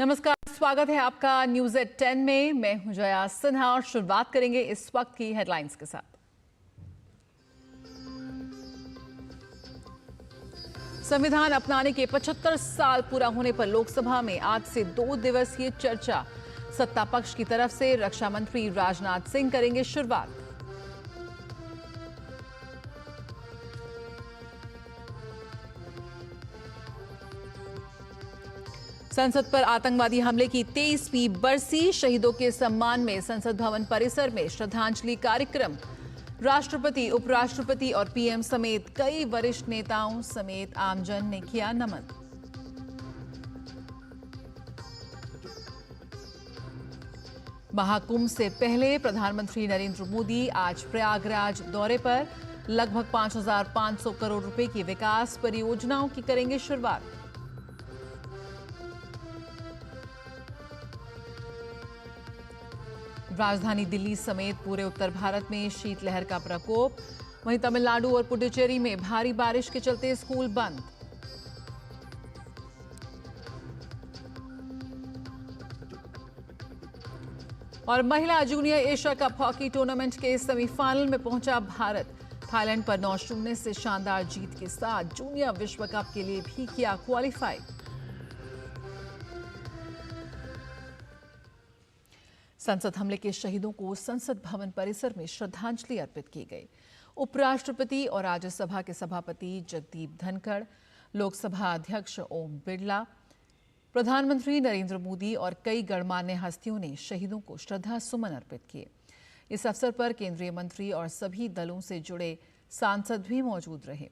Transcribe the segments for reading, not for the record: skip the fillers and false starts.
नमस्कार, स्वागत है आपका न्यूज एट 10 में। मैं हूं जया सिन्हा और शुरुआत करेंगे इस वक्त की हेडलाइंस के साथ। संविधान अपनाने के 75 साल पूरा होने पर लोकसभा में आज से 2 दिवसीय चर्चा। सत्ता पक्ष की तरफ से रक्षा मंत्री राजनाथ सिंह करेंगे शुरुआत। संसद पर आतंकवादी हमले की 23वीं बरसी। शहीदों के सम्मान में संसद भवन परिसर में श्रद्धांजलि कार्यक्रम। राष्ट्रपति, उपराष्ट्रपति और पीएम समेत कई वरिष्ठ नेताओं समेत आमजन ने किया नमन। महाकुंभ से पहले प्रधानमंत्री नरेंद्र मोदी आज प्रयागराज दौरे पर। लगभग 5,500 करोड़ रुपए की विकास परियोजनाओं की करेंगे शुरुआत। राजधानी दिल्ली समेत पूरे उत्तर भारत में शीतलहर का प्रकोप। वहीं तमिलनाडु और पुडुचेरी में भारी बारिश के चलते स्कूल बंद। और महिला junior Asia cup hockey tournament के सेमीफाइनल में पहुंचा भारत। थाईलैंड पर 9-0 से शानदार जीत के साथ जूनियर विश्व कप के लिए भी किया क्वालिफाई। संसद हमले के शहीदों को संसद भवन परिसर में श्रद्धांजलि अर्पित की गई। उपराष्ट्रपति और राज्यसभा के सभापति जगदीप धनखड़, लोकसभा अध्यक्ष ओम बिरला, प्रधानमंत्री नरेंद्र मोदी और कई गणमान्य हस्तियों ने शहीदों को श्रद्धा सुमन अर्पित किए। इस अवसर पर केंद्रीय मंत्री और सभी दलों से जुड़े सांसद भी मौजूद रहे।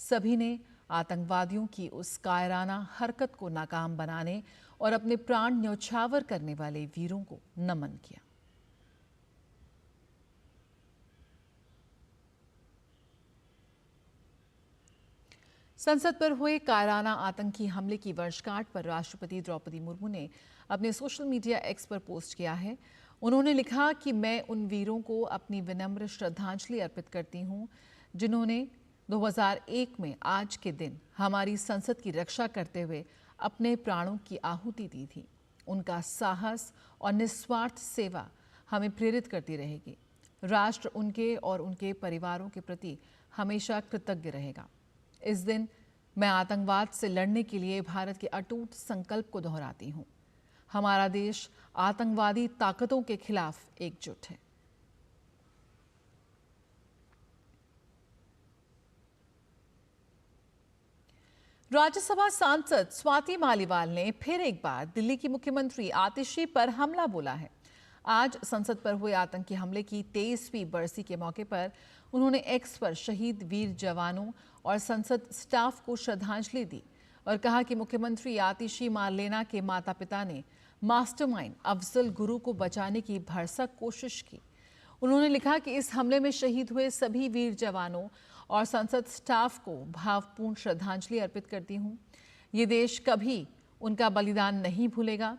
सभी ने आतंकवादियों की उस कायराना हरकत को नाकाम बनाने और अपने प्राण न्यौछावर करने वाले वीरों को नमन किया। संसद पर हुए कायराना आतंकी हमले की वर्षगांठ पर राष्ट्रपति द्रौपदी मुर्मू ने अपने सोशल मीडिया एक्स पर पोस्ट किया है। उन्होंने लिखा कि मैं उन वीरों को अपनी विनम्र श्रद्धांजलि अर्पित करती हूं जिन्होंने 2001 में आज के दिन हमारी संसद की रक्षा करते हुए अपने प्राणों की आहुति दी थी। उनका साहस और निस्वार्थ सेवा हमें प्रेरित करती रहेगी। राष्ट्र उनके और उनके परिवारों के प्रति हमेशा कृतज्ञ रहेगा। इस दिन मैं आतंकवाद से लड़ने के लिए भारत के अटूट संकल्प को दोहराती हूँ। हमारा देश आतंकवादी ताकतों के खिलाफ एकजुट है। राज्यसभा सांसद स्वाति मालीवाल ने फिर एक बार दिल्ली की मुख्यमंत्री आतिशी पर हमला बोला है। आज संसद पर हुए आतंकी हमले की 23वीं बरसी के मौके पर उन्होंने एक्स पर शहीद वीर जवानों और संसद स्टाफ को श्रद्धांजलि दी और कहा कि मुख्यमंत्री आतिशी मारलेना के माता पिता ने मास्टरमाइंड अफजल गुरु को बचाने की भरसक कोशिश की। उन्होंने लिखा कि इस हमले में शहीद हुए सभी वीर जवानों और संसद स्टाफ को भावपूर्ण श्रद्धांजलि अर्पित करती हूँ। ये देश कभी उनका बलिदान नहीं भूलेगा।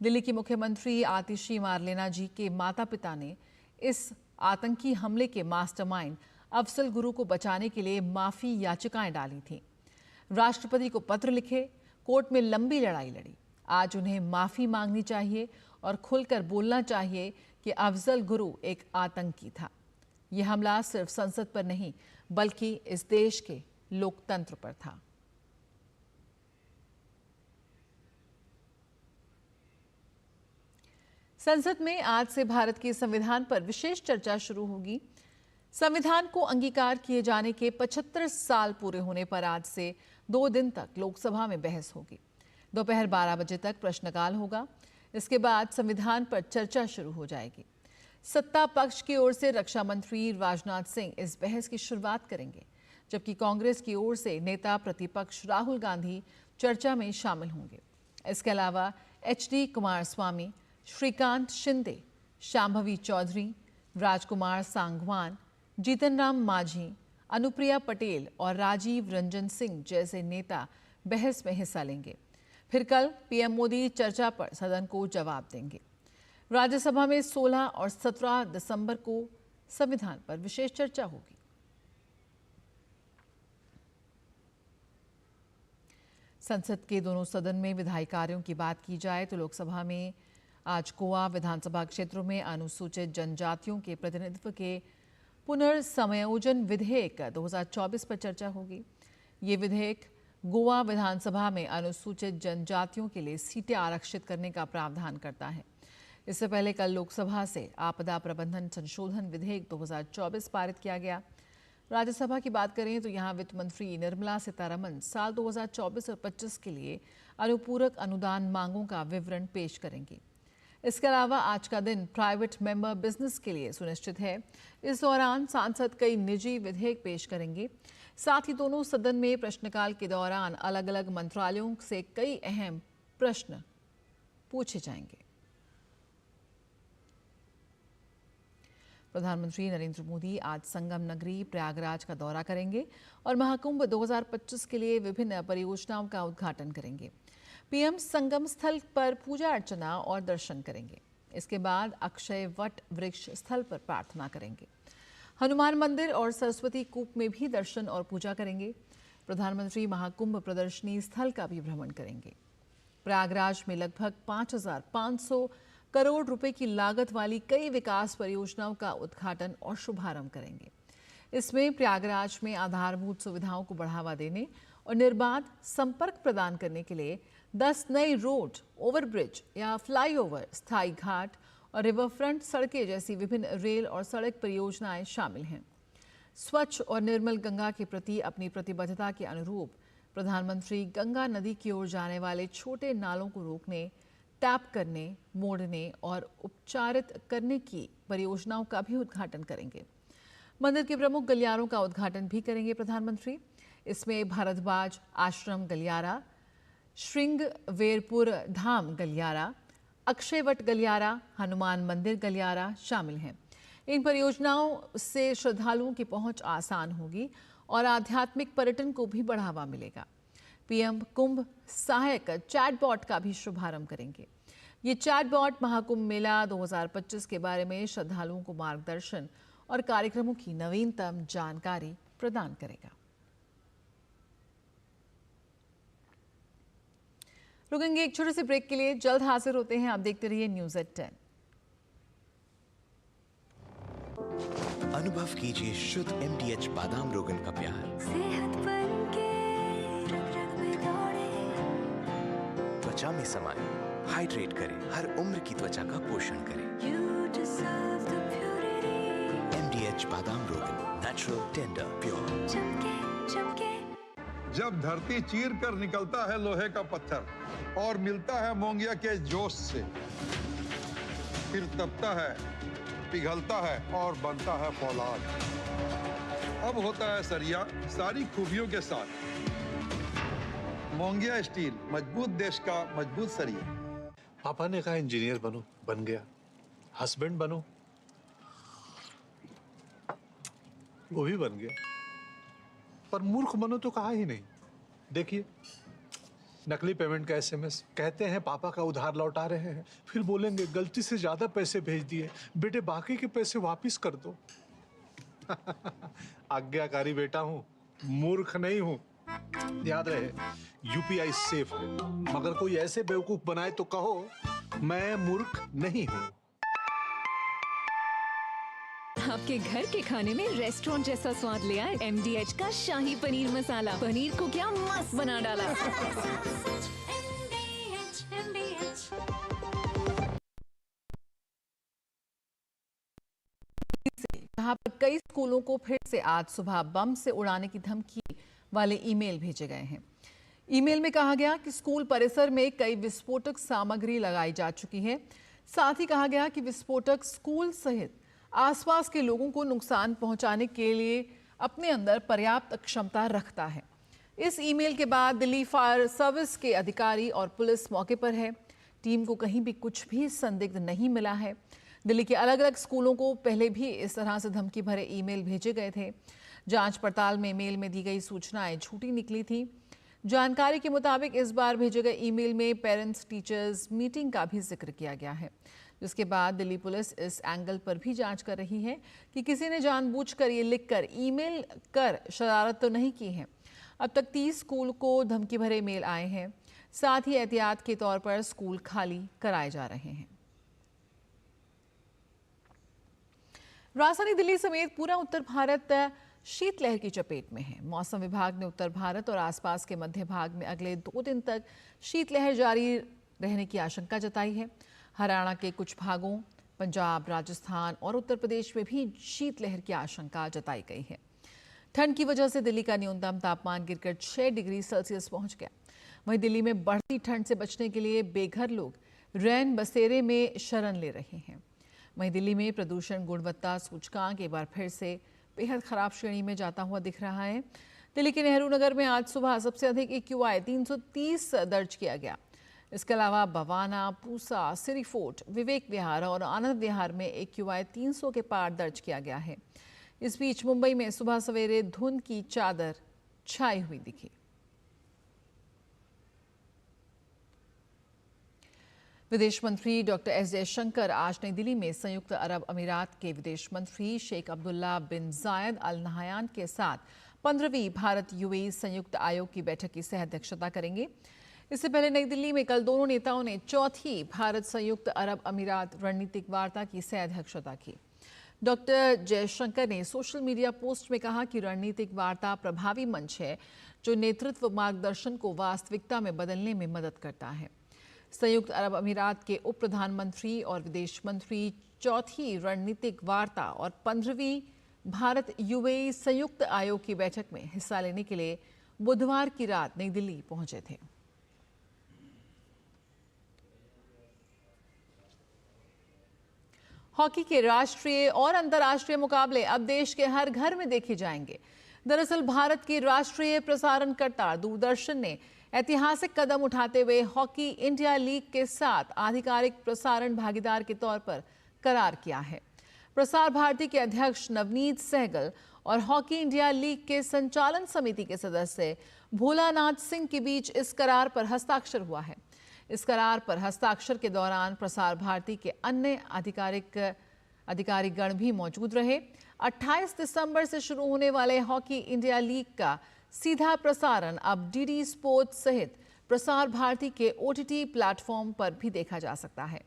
दिल्ली की मुख्यमंत्री आतिशी मारलेना जी के माता पिता ने इस आतंकी हमले के मास्टरमाइंड अफजल गुरु को बचाने के लिए माफी याचिकाएं डाली थीं। राष्ट्रपति को पत्र लिखे, कोर्ट में लंबी लड़ाई लड़ी। आज उन्हें माफी मांगनी चाहिए और खुलकर बोलना चाहिए कि अफजल गुरु एक आतंकी था। यह हमला सिर्फ संसद पर नहीं बल्कि इस देश के लोकतंत्र पर था। संसद में आज से भारत के संविधान पर विशेष चर्चा शुरू होगी। संविधान को अंगीकार किए जाने के 75 साल पूरे होने पर आज से 2 दिन तक लोकसभा में बहस होगी। दोपहर 12 बजे तक प्रश्नकाल होगा। इसके बाद संविधान पर चर्चा शुरू हो जाएगी। सत्ता पक्ष की ओर से रक्षा मंत्री राजनाथ सिंह इस बहस की शुरुआत करेंगे, जबकि कांग्रेस की ओर से नेता प्रतिपक्ष राहुल गांधी चर्चा में शामिल होंगे। इसके अलावा HD कुमारस्वामी, श्रीकांत शिंदे, शांभवी चौधरी, राजकुमार सांगवान, जीतन राम मांझी, अनुप्रिया पटेल और राजीव रंजन सिंह जैसे नेता बहस में हिस्सा लेंगे। फिर कल पीएम मोदी चर्चा पर सदन को जवाब देंगे। राज्यसभा में 16 और 17 दिसंबर को संविधान पर विशेष चर्चा होगी। संसद के दोनों सदन में विधायी कार्यों की बात की जाए तो लोकसभा में आज गोवा विधानसभा क्षेत्रों में अनुसूचित जनजातियों के प्रतिनिधित्व के पुनर्समयोजन विधेयक 2024 पर चर्चा होगी। ये विधेयक गोवा विधानसभा में अनुसूचित जनजातियों के लिए सीटें आरक्षित करने का प्रावधान करता है। इससे पहले कल लोकसभा से आपदा प्रबंधन संशोधन विधेयक 2024 पारित किया गया। राज्यसभा की बात करें तो यहां वित्त मंत्री निर्मला सीतारमण साल 2024 और 25 के लिए अनुपूरक अनुदान मांगों का विवरण पेश करेंगी। इसके अलावा आज का दिन प्राइवेट मेंबर बिजनेस के लिए सुनिश्चित है। इस दौरान सांसद कई निजी विधेयक पेश करेंगे। साथ ही दोनों सदन में प्रश्नकाल के दौरान अलग अलग मंत्रालयों से कई अहम प्रश्न पूछे जाएंगे। प्रधानमंत्री नरेंद्र मोदी आज संगम नगरी प्रयागराज का दौरा करेंगे और महाकुंभ 2025 के लिए विभिन्न परियोजनाओं का उद्घाटन करेंगे। पीएम संगम स्थल पर पूजा अर्चना और दर्शन करेंगे। इसके बाद अक्षय वट वृक्ष स्थल पर प्रार्थना करेंगे। हनुमान मंदिर और सरस्वती कूप में भी दर्शन और पूजा करेंगे। प्रधानमंत्री महाकुंभ प्रदर्शनी स्थल का भी भ्रमण करेंगे। प्रयागराज में लगभग 5,500 करोड़ रुपए की लागत वाली कई विकास परियोजनाओं का उद्घाटन और शुभारंभ करेंगे। इसमें प्रयागराज में आधारभूत सुविधाओं को बढ़ावा देने और निर्बाध संपर्क प्रदान करने के लिए 10 नई रोड, ओवरब्रिज या फ्लाईओवर, स्थायी घाट और रिवरफ्रंट सड़कें जैसी विभिन्न रेल और सड़क परियोजनाएं शामिल हैं। स्वच्छ और निर्मल गंगा के प्रति अपनी प्रतिबद्धता के अनुरूप प्रधानमंत्री गंगा नदी की ओर जाने वाले छोटे नालों को रोकने, टैप करने, मोड़ने और उपचारित करने की परियोजनाओं का भी उद्घाटन करेंगे। मंदिर के प्रमुख गलियारों का उद्घाटन भी करेंगे प्रधानमंत्री। इसमें भारद्वाज आश्रम गलियारा, श्रृंगवेरपुर धाम गलियारा, अक्षयवट गलियारा, हनुमान मंदिर गलियारा शामिल हैं। इन परियोजनाओं से श्रद्धालुओं की पहुंच आसान होगी और आध्यात्मिक पर्यटन को भी बढ़ावा मिलेगा। पीएम कुंभ सहायक चैटबॉट का भी शुभारंभ करेंगे। ये चैटबॉट महाकुंभ मेला 2025 के बारे में श्रद्धालुओं को मार्गदर्शन और कार्यक्रमों की नवीनतम जानकारी प्रदान करेगा। रुकेंगे एक छोटे से ब्रेक के लिए, जल्द हाजिर होते हैं। आप देखते रहिए न्यूज़ एट 10। अनुभव कीजिए शुद्ध MDH बादाम रोगन का प्यार। सेहत बनके रग-रग में दौड़े। त्वचा में समाये, हाइड्रेट करे, हर उम्र की त्वचा का पोषण करे। You deserve the purity. MDH बादाम रोगन, नेचुरल, टेंडर, प्योर। चमके चमके। जब धरती चीर कर निकलता है लोहे का पत्थर और मिलता है मोंगिया के जोश से, फिर तपता है, पिघलता है और बनता है फौलाद। अब होता है सरिया सारी खूबियों के साथ। मोंगिया स्टील, मजबूत देश का मजबूत सरिया। पापा ने कहा इंजीनियर बनो, बन गया। हस्बैंड बनो, वो भी बन गया। पर मूर्ख बनो तो कहा ही नहीं। देखिए, नकली पेमेंट का SMS, कहते हैं पापा का उधार लौटा रहे हैं, फिर बोलेंगे गलती से ज्यादा पैसे भेज दिए, बेटे बाकी के पैसे वापस कर दो। आज्ञाकारी बेटा हूं, मूर्ख नहीं हूं। याद रहे, UPI सेफ है, मगर कोई ऐसे बेवकूफ बनाए तो कहो मैं मूर्ख नहीं हूं। आपके घर के खाने में रेस्टोरेंट जैसा स्वाद ले आए MDH का शाही पनीर मसाला। पनीर को क्या मस्त बना डाला। MDH जहां पर कई स्कूलों को फिर से आज सुबह बम से उड़ाने की धमकी वाले ईमेल भेजे गए हैं। ईमेल में कहा गया कि स्कूल परिसर में कई विस्फोटक सामग्री लगाई जा चुकी है। साथ ही कहा गया कि विस्फोटक स्कूल सहित आसपास के लोगों को नुकसान पहुंचाने के लिए अपने अंदर पर्याप्त क्षमता रखता है। इस ईमेल के बाद दिल्ली फायर सर्विस के अधिकारी और पुलिस मौके पर है। टीम को कहीं भी कुछ भी संदिग्ध नहीं मिला है। दिल्ली के अलग अलग स्कूलों को पहले भी इस तरह से धमकी भरे ईमेल भेजे गए थे। जांच पड़ताल में मेल में दी गई सूचनाएं झूठी निकली थी। जानकारी के मुताबिक इस बार भेजे गए ईमेल में पेरेंट्स टीचर्स मीटिंग का भी जिक्र किया गया है, जिसके बाद दिल्ली पुलिस इस एंगल पर भी जांच कर रही है कि किसी ने जानबूझकर ये लिखकर ईमेल कर शरारत तो नहीं की है। अब तक 30 स्कूल को धमकी भरे मेल आए हैं। साथ ही एहतियात के तौर पर स्कूल खाली कराए जा रहे हैं। राजधानी दिल्ली समेत पूरा उत्तर भारत शीतलहर की चपेट में है। मौसम विभाग ने उत्तर भारत और आसपास के मध्य भाग में अगले 2 दिन तक शीतलहर जारी रहने की आशंका जताई है। हरियाणा के कुछ भागों, पंजाब, राजस्थान और उत्तर प्रदेश में भी शीतलहर की आशंका जताई गई है। ठंड की वजह से दिल्ली का न्यूनतम तापमान गिरकर 6 डिग्री सेल्सियस पहुंच गया। वहीं दिल्ली में बढ़ती ठंड से बचने के लिए बेघर लोग रैन बसेरे में शरण ले रहे हैं। वहीं दिल्ली में प्रदूषण गुणवत्ता सूचकांक एक बार फिर से बेहद खराब श्रेणी में जाता हुआ दिख रहा है। दिल्ली के नेहरू नगर में आज सुबह सबसे अधिक AQI 330 दर्ज किया गया। इसके अलावा बवाना, पूसा, सिरी फोर्ट, विवेक विहार और आनंद विहार में AQI 300 के पार दर्ज किया गया है। इस बीच मुंबई में सुबह सवेरे धुंध की चादर छाई हुई दिखी। विदेश मंत्री डॉक्टर एस जयशंकर आज नई दिल्ली में संयुक्त अरब अमीरात के विदेश मंत्री शेख अब्दुल्ला बिन जायद अल नहयान के साथ 15वीं भारत UAE संयुक्त आयोग की बैठक की सह अध्यक्षता करेंगे। इससे पहले नई दिल्ली में कल दोनों नेताओं ने चौथी भारत संयुक्त अरब अमीरात रणनीतिक वार्ता की सह अध्यक्षता की। डॉक्टर जयशंकर ने सोशल मीडिया पोस्ट में कहा कि रणनीतिक वार्ता प्रभावी मंच है जो नेतृत्व मार्गदर्शन को वास्तविकता में बदलने में मदद करता है। संयुक्त अरब अमीरात के उप प्रधानमंत्री और विदेश मंत्री चौथी रणनीतिक वार्ता और 15वीं भारत UAE संयुक्त आयोग की बैठक में हिस्सा लेने के लिए बुधवार की रात नई दिल्ली पहुंचे थे। हॉकी के राष्ट्रीय और अंतर्राष्ट्रीय मुकाबले अब देश के हर घर में देखे जाएंगे। दरअसल भारत की राष्ट्रीय प्रसारणकर्ता दूरदर्शन ने ऐतिहासिक कदम उठाते हुए हॉकी इंडिया लीग के साथ आधिकारिक प्रसारण भागीदार के तौर पर करार किया है। प्रसार भारती के अध्यक्ष नवनीत सहगल और हॉकी इंडिया लीग के संचालन समिति के सदस्य भोलानाथ सिंह के बीच इस करार पर हस्ताक्षर हुआ है। इस करार पर हस्ताक्षर के दौरान प्रसार भारती के अन्य अधिकारीगण भी मौजूद रहे। 28 दिसंबर से शुरू होने वाले हॉकी इंडिया लीग का सीधा प्रसारण अब DD स्पोर्ट्स सहित प्रसार भारती के OTT प्लेटफॉर्म पर भी देखा जा सकता है।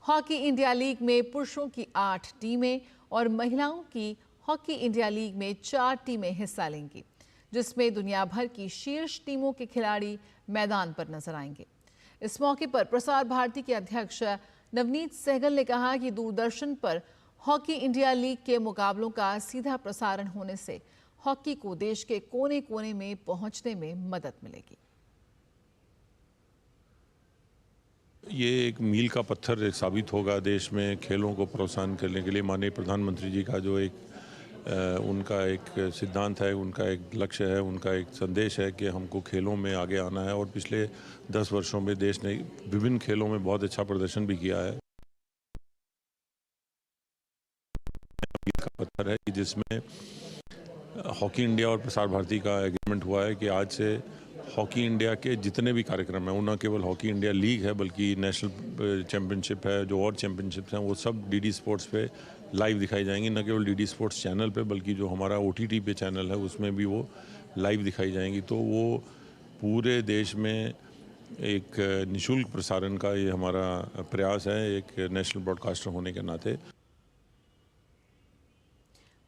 हॉकी इंडिया लीग में पुरुषों की 8 टीमें और महिलाओं की हॉकी इंडिया लीग में 4 टीमें हिस्सा लेंगी, जिसमें दुनिया भर की शीर्ष टीमों के खिलाड़ी मैदान पर नजर आएंगे। इस मौके पर प्रसार भारती के अध्यक्ष नवनीत सहगल ने कहा कि दूरदर्शन पर हॉकी इंडिया लीग के मुकाबलों का सीधा प्रसारण होने से हॉकी को देश के कोने कोने में पहुंचने में मदद मिलेगी। ये एक मील का पत्थर साबित होगा देश में खेलों को प्रोत्साहन करने के लिए। माननीय प्रधानमंत्री जी का जो उनका एक सिद्धांत है, उनका एक लक्ष्य है, उनका एक संदेश है कि हमको खेलों में आगे आना है। और पिछले 10 वर्षों में देश ने विभिन्न खेलों में बहुत अच्छा प्रदर्शन भी किया है। मील का पत्थर है कि जिसमें हॉकी इंडिया और प्रसार भारती का एग्रीमेंट हुआ है कि आज से हॉकी इंडिया के जितने भी कार्यक्रम हैं, वो न केवल हॉकी इंडिया लीग है बल्कि नेशनल चैम्पियनशिप है, जो और चैम्पियनशिप्स हैं, वो सब DD स्पोर्ट्स पे लाइव दिखाई जाएंगी। न केवल DD स्पोर्ट्स चैनल पे बल्कि जो हमारा OTT पे चैनल है उसमें भी वो लाइव दिखाई जाएंगी। तो वो पूरे देश में एक निःशुल्क प्रसारण का ये हमारा प्रयास है, एक नेशनल ब्रॉडकास्टर होने के नाते।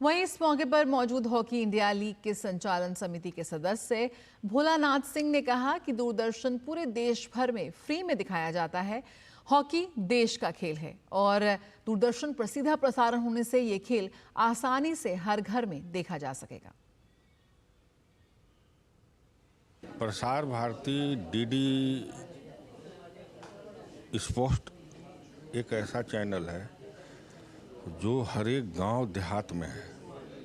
वहीं इस मौके पर मौजूद हॉकी इंडिया लीग के संचालन समिति के सदस्य भोलानाथ सिंह ने कहा कि दूरदर्शन पूरे देश भर में फ्री में दिखाया जाता है। हॉकी देश का खेल है और दूरदर्शन पर सीधा प्रसारण होने से ये खेल आसानी से हर घर में देखा जा सकेगा। प्रसार भारती DD स्पोर्ट्स एक ऐसा चैनल है जो हर एक गांव देहात में है,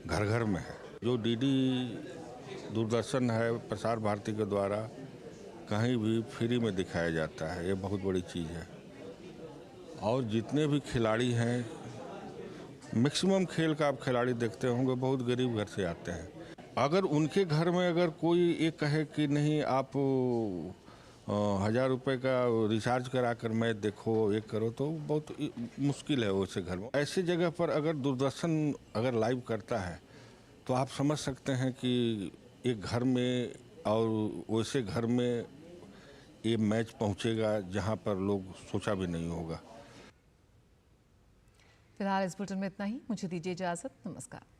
घर घर में है। जो DD दूरदर्शन है प्रसार भारती के द्वारा कहीं भी फ्री में दिखाया जाता है, ये बहुत बड़ी चीज़ है। और जितने भी खिलाड़ी हैं, मैक्सिमम खेल का आप खिलाड़ी देखते होंगे बहुत गरीब घर से आते हैं। अगर उनके घर में अगर कोई ये कहे कि नहीं आप 1000 रुपये का रिचार्ज करा कर मैच देखो, ये करो, तो बहुत मुश्किल है वैसे घर में। ऐसी जगह पर अगर दूरदर्शन अगर लाइव करता है तो आप समझ सकते हैं कि एक घर में और वैसे घर में ये मैच पहुंचेगा जहां पर लोग सोचा भी नहीं होगा। फिलहाल इस बुलेटिन में इतना ही। मुझे दीजिए इजाजत। नमस्कार।